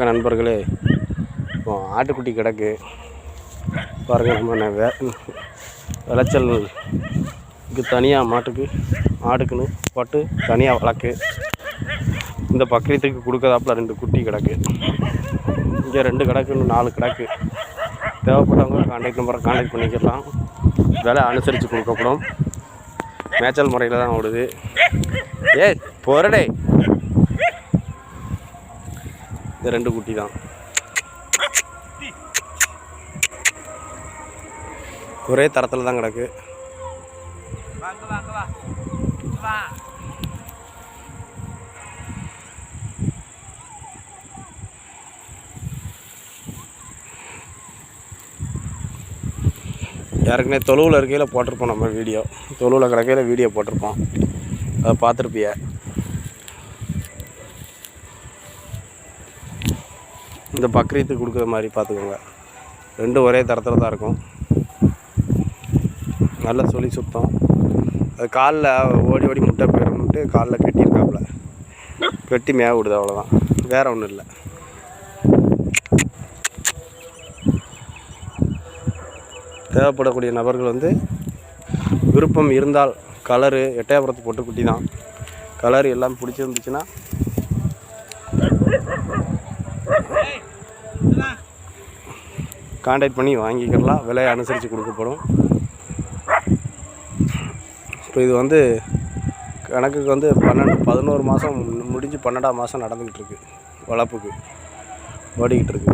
நண்பர்களே, இப்போ ஆட்டுக்குட்டி கிடக்கு பாருங்கள். நம்ம விளைச்சலுக்கு தனியாக மாட்டுக்கு ஆடுக்குன்னு போட்டு தனியாக வளர்க்கு. இந்த பக்கத்துக்கு கொடுக்கறதாப்புல 2 குட்டி கிடக்கு. இங்கே 2 கிடக்குன்னு 4 கிடக்கு. தேவைப்பட்டவங்க கான்டாக்ட் நம்பரை கான்டாக்ட் பண்ணிக்கலாம். விலை அனுசரித்து கொடுக்கப்படும். மேய்ச்சல் முறையில் தான் ஓடுது. போரடே, இந்த 2 குட்டி தான். ஒரே தரத்தில் தான் கிடக்கு. ஏற்கனவே தொழுவில் இருக்கையில் போட்டிருப்போம். நம்ம வீடியோ தொழுவில் கிடக்கையில் வீடியோ போட்டிருப்போம். அதை பார்த்துருப்பிய. இந்த பக்ரீத்துக்கு கொடுக்குற மாதிரி பார்த்துக்கோங்க. 2 ஒரே தரத்தில் தான் இருக்கும். நல்லா சொல்லி சுத்தம். அது காலில் ஓடி ஓடி முட்டை போயிடணுன்ட்டு காலில் கட்டியிருக்காப்புல. கட்டி மேய விடுது, அவ்வளோதான். வேறு ஒன்றும் இல்லை. தேவைப்படக்கூடிய நபர்கள் விருப்பம் இருந்தால் கலரு எட்டயபுரத்து பொட்டுக்குட்டி தான். கலர் எல்லாம் பிடிச்சிருந்துச்சுன்னா கான்டாக்ட் பண்ணி வாங்கிக்கலாம். விலையை அனுசரித்து கொடுக்கப்படும். இப்போ இது கணக்குக்கு 11 மாதம் முடிஞ்சு 12ஆம் மாதம் நடந்துக்கிட்டு இருக்கு. வளர்ப்புக்கு ஓடிக்கிட்டு இருக்கு.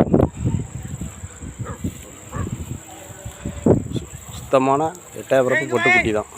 சுத்தமான எட்டயபுரத்து பொட்டுக்குட்டி தான்.